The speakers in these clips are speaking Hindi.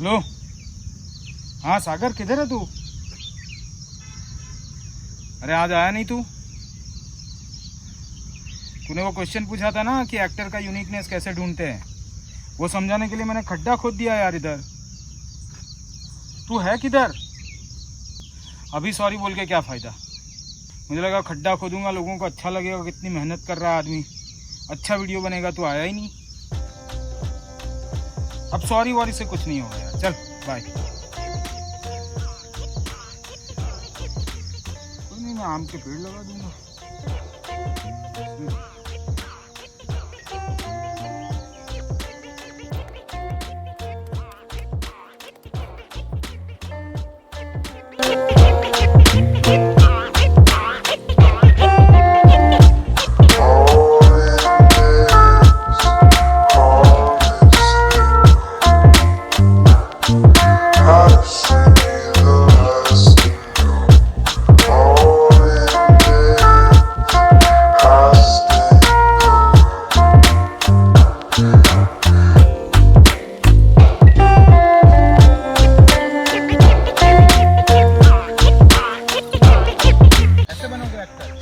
लो। हाँ सागर, किधर है तू? अरे आज आया नहीं तू? तूने वो क्वेश्चन पूछा था ना कि एक्टर का यूनिकनेस कैसे ढूंढते हैं, वो समझाने के लिए मैंने खड्डा खोद दिया यार इधर। तू है किधर? अभी सॉरी बोल के क्या फ़ायदा? मुझे लगा खड्डा खोदूंगा, लोगों को अच्छा लगेगा, कितनी मेहनत कर रहा है आदमी, अच्छा वीडियो बनेगा। तू आया ही नहीं। अब सॉरी वॉरी से कुछ नहीं होगा यार, चल बाय। कोई नहीं, मैं आम के पेड़ लगा दूंगा।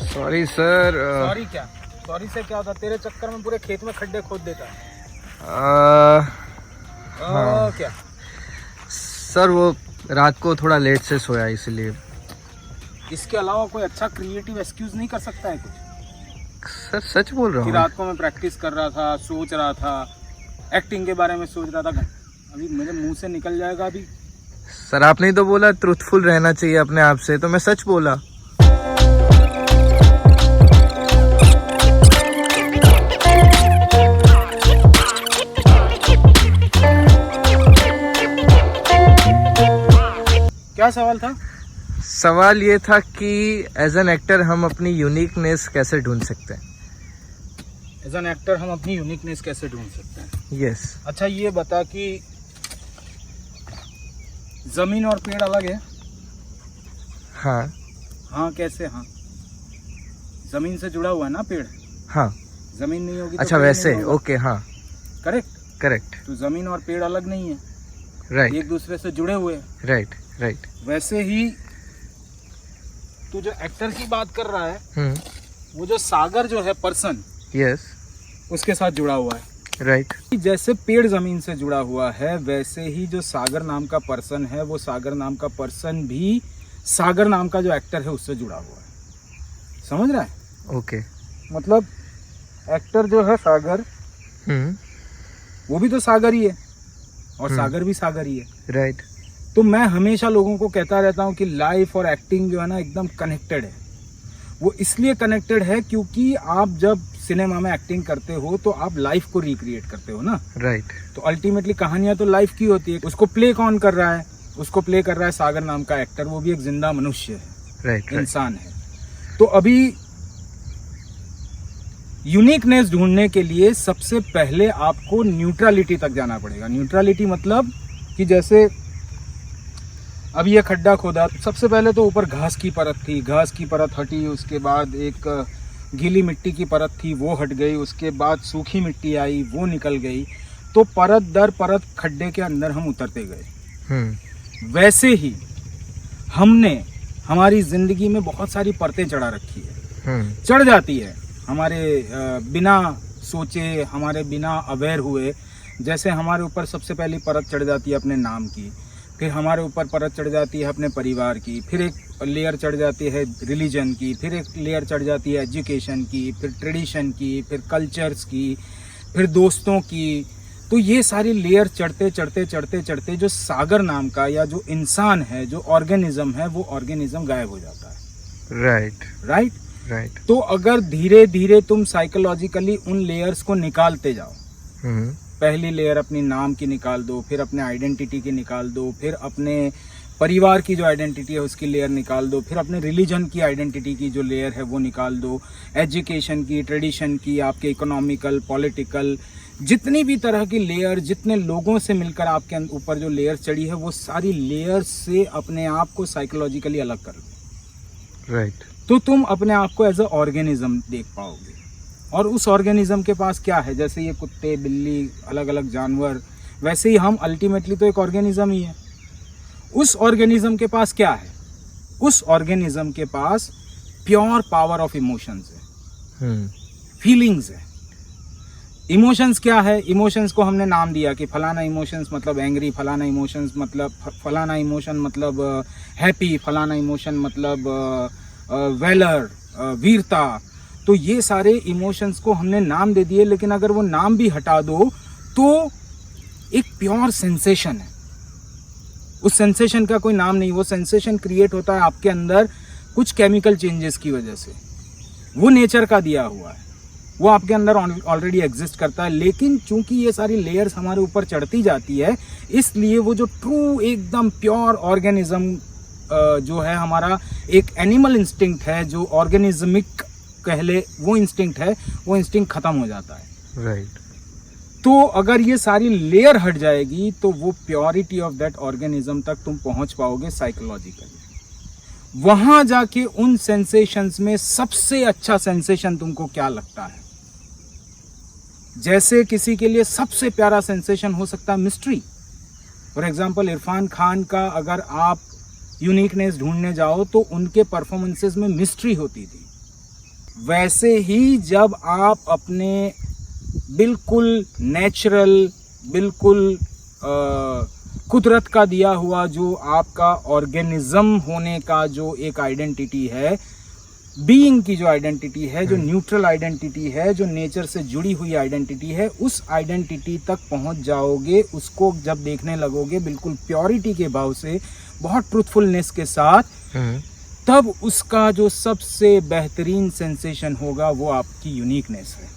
Sorry sir. सॉरी क्या? सॉरी से क्या होता? तेरे चक्कर में पूरे खेत में खड्डे खोद देता है। हाँ। क्या सर वो रात को थोड़ा लेट से सोया इसलिए। इसके अलावा कोई अच्छा क्रिएटिव एक्सक्यूज नहीं कर सकता है कुछ? सर सच बोल रहा कि हूँ। रात को मैं प्रैक्टिस कर रहा था, सोच रहा था, एक्टिंग के बारे में सोच रहा था। अभी मेरे मुंह से निकल जाएगा अभी। सर आपने ही तो बोला ट्रूथफुल रहना चाहिए अपने आप से, तो मैं सच बोला। क्या सवाल था? सवाल ये था कि एज एन एक्टर हम अपनी यूनिकनेस कैसे ढूंढ सकते हैं। एज एन एक्टर हम अपनी यूनिकनेस कैसे ढूंढ सकते हैं? यस। अच्छा ये बता कि जमीन और पेड़ अलग है? हाँ। हाँ कैसे? हाँ जमीन से जुड़ा हुआ है ना पेड़। हाँ। जमीन नहीं होगी तो अच्छा पेड़ वैसे, नहीं होगा। ओके हाँ करेक्ट। करेक्ट। तो जमीन और पेड़ अलग नहीं है, राइट एक दूसरे से जुड़े हुए हैं। Right right. वैसे ही तू जो एक्टर की बात कर रहा है, वो जो सागर जो है पर्सन, यस उसके साथ जुड़ा हुआ है। राइट। जैसे पेड़ जमीन से जुड़ा हुआ है, वैसे ही जो सागर नाम का पर्सन है, वो सागर नाम का पर्सन भी सागर नाम का जो एक्टर है उससे जुड़ा हुआ है। समझ रहा है? ओके। मतलब एक्टर जो है सागर, वो भी तो सागर ही है और सागर भी सागर ही है। राइट। तो मैं हमेशा लोगों को कहता रहता हूँ कि लाइफ और एक्टिंग जो है ना एकदम कनेक्टेड है। वो इसलिए कनेक्टेड है क्योंकि आप जब सिनेमा में एक्टिंग करते हो तो आप लाइफ को रिक्रिएट करते हो ना। राइट। तो अल्टीमेटली कहानियां तो लाइफ की होती है। उसको प्ले कौन कर रहा है? उसको प्ले कर रहा है सागर नाम का एक्टर, वो भी एक जिंदा मनुष्य है। राइट। इंसान है। तो अभी यूनिकनेस ढूंढने के लिए सबसे पहले आपको न्यूट्रलिटी तक जाना पड़ेगा। न्यूट्रलिटी मतलब कि जैसे अब ये खड्डा खोदा, सबसे पहले तो ऊपर घास की परत थी, घास की परत हटी, उसके बाद एक गीली मिट्टी की परत थी, वो हट गई, उसके बाद सूखी मिट्टी आई, वो निकल गई। तो परत दर परत खड्डे के अंदर हम उतरते गए। वैसे ही हमने हमारी जिंदगी में बहुत सारी परतें चढ़ा रखी है, चढ़ जाती है हमारे बिना सोचे, हमारे बिना अवेयर हुए। जैसे हमारे ऊपर सबसे पहली परत चढ़ जाती है अपने नाम की, फिर हमारे ऊपर परत चढ़ जाती है अपने परिवार की, फिर एक लेयर चढ़ जाती है रिलीजन की, फिर एक लेयर चढ़ जाती है एजुकेशन की, फिर ट्रेडिशन की, फिर कल्चर्स की, फिर दोस्तों की। तो ये सारी लेयर चढ़ते चढ़ते चढ़ते चढ़ते जो सागर नाम का या जो इंसान है, जो ऑर्गेनिज्म है, वो ऑर्गेनिज्म गायब हो जाता है। Right right right. तो अगर धीरे धीरे तुम साइकोलॉजिकली उन लेयर्स को निकालते जाओ, पहली लेयर अपनी नाम की निकाल दो, फिर अपने आइडेंटिटी की निकाल दो, फिर अपने परिवार की जो आइडेंटिटी है उसकी लेयर निकाल दो, फिर अपने रिलीजन की आइडेंटिटी की जो लेयर है वो निकाल दो, एजुकेशन की, ट्रेडिशन की, आपके इकोनॉमिकल, पॉलिटिकल, जितनी भी तरह की लेयर, जितने लोगों से मिलकर आपके ऊपर जो लेयर चढ़ी है, वो सारी लेयर से अपने आप को साइकोलॉजिकली अलग कर लो। राइट। तो तुम अपने आप को एज अ ऑर्गेनिज्म देख पाओगे। और उस ऑर्गेनिज्म के पास क्या है, जैसे ये कुत्ते, बिल्ली, अलग अलग जानवर, वैसे ही हम अल्टीमेटली तो एक ऑर्गेनिज्म ही है। उस ऑर्गेनिज्म के पास क्या है? उस ऑर्गेनिज्म के पास प्योर पावर ऑफ इमोशंस है, फीलिंग्स है। इमोशंस क्या है? इमोशंस को हमने नाम दिया कि फलाना इमोशंस मतलब एंग्री, फलाना इमोशंस मतलब फलाना इमोशन मतलब हैप्पी, फलाना इमोशन मतलब वेलर, वीरता। तो ये सारे इमोशंस को हमने नाम दे दिए, लेकिन अगर वो नाम भी हटा दो तो एक प्योर सेंसेशन है। उस सेंसेशन का कोई नाम नहीं। वो सेंसेशन क्रिएट होता है आपके अंदर कुछ केमिकल चेंजेस की वजह से। वो नेचर का दिया हुआ है, वो आपके अंदर ऑलरेडी एग्जिस्ट करता है। लेकिन चूंकि ये सारी लेयर्स हमारे ऊपर चढ़ती जाती है, इसलिए वो जो ट्रू एकदम प्योर ऑर्गेनिज्म जो है हमारा, एक एनिमल इंस्टिंक्ट है जो ऑर्गेनिज्मिक कह ले, वो इंस्टिंक्ट है, वो इंस्टिंक्ट खत्म हो जाता है। राइट। तो अगर ये सारी लेयर हट जाएगी तो वो प्योरिटी ऑफ दैट ऑर्गेनिज्म तक तुम पहुंच पाओगे साइकोलॉजिकली। वहां जाके उन सेंसेशंस में सबसे अच्छा सेंसेशन तुमको क्या लगता है? जैसे किसी के लिए सबसे प्यारा सेंसेशन हो सकता है mystery. For example Irfan Khan का अगर आप यूनिकनेस ढूंढने जाओ तो उनके परफॉर्मेंसेस में मिस्ट्री होती थी। वैसे ही जब आप अपने बिल्कुल नेचुरल, बिल्कुल कुदरत का दिया हुआ जो आपका ऑर्गेनिज्म होने का जो एक आइडेंटिटी है, बीइंग की जो आइडेंटिटी है, जो न्यूट्रल आइडेंटिटी है, जो नेचर से जुड़ी हुई आइडेंटिटी है, उस आइडेंटिटी तक पहुंच जाओगे। उसको जब देखने लगोगे बिल्कुल प्योरिटी के भाव से, बहुत ट्रूथफुलनेस के साथ, तब उसका जो सबसे बेहतरीन सेंसेशन होगा वो आपकी यूनिकनेस है।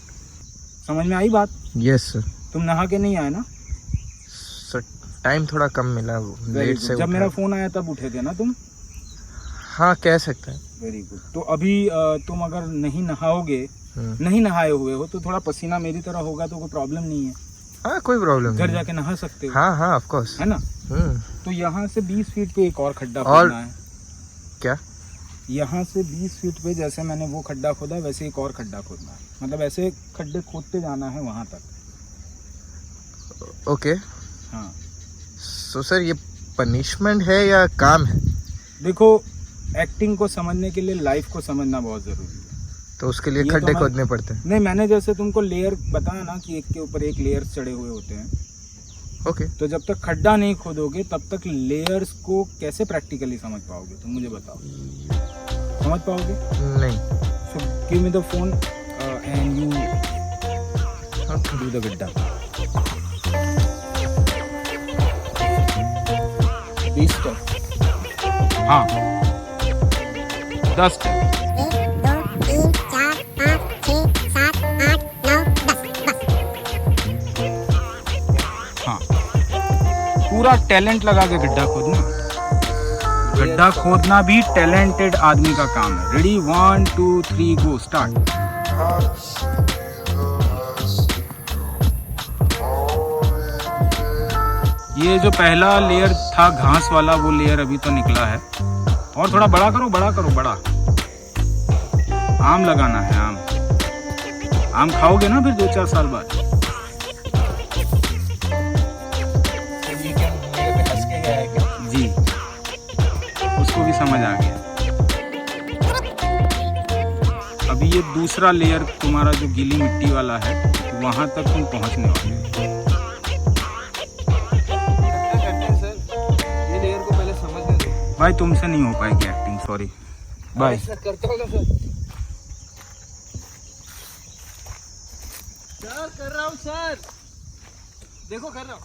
समझ में आई बात? Yes sir. तुम नहा के नहीं आए ना? सर टाइम थोड़ा कम मिला, लेट से जब मेरा फोन आया तब उठे थे ना तुम? हाँ कह सकते हैं। Very good. तो अभी तुम अगर नहीं नहाओगे, नहीं नहाए हुए हो, तो थोड़ा पसीना मेरी तरह होगा तो कोई प्रॉब्लम नहीं है। हाँ कोई प्रॉब्लम नहीं। घर जाके नहा सकते हो। हाँ हाँ ऑफ कोर्स, है ना? तो यहाँ से 20 फीट पे एक और खड्डा खोदना है। क्या? यहाँ से 20 फीट पे जैसे मैंने वो खड्डा खोदा वैसे एक और खड्डा खोदना है। मतलब ऐसे खड्डे खोदते जाना है वहां तक। ओके। हाँ। सो सर ये पनिशमेंट है या काम है? देखो, एक्टिंग को समझने के लिए लाइफ को समझना बहुत जरूरी है। तो उसके लिए खड्डे खोदने पड़ते हैं? नहीं, मैंने जैसे तुमको लेयर बताया ना कि एक के ऊपर एक लेयर चढ़े हुए होते हैं। ओके। तो जब तक खड्डा नहीं खोदोगे तब तक लेयर्स को कैसे प्रैक्टिकली समझ पाओगे? तुम मुझे बताओ, समझ पाओगे? नहीं। So give me the phone and you do the गड्ढा। 20 स्टेप। हाँ 10 स्टेप। 1 2 3 4 5 6 7 8 9 10 बस। हाँ, पूरा टैलेंट लगा के गड्ढा खोदना। गड्ढा खोदना भी टैलेंटेड आदमी का काम है। रेडी 1 2 3 गो स्टार्ट। ये जो पहला लेयर था घास वाला, वो लेयर अभी तो निकला है। और थोड़ा बड़ा करो, बड़ा करो, बड़ा। आम लगाना है, आम। आम खाओगे ना फिर 2-4 साल बाद। जी, उसको भी समझ आ गया। अभी ये दूसरा लेयर तुम्हारा जो गीली मिट्टी वाला है, वहां तक तुम पहुंचने वाले हो। ये लेयर को पहले समझने दो। भाई तुमसे नहीं हो पाएगी एक्टिंग, सॉरी। बाय। करता हूँ ना सर। सर कर रहा हूँ सर, देखो कर रहा हूँ।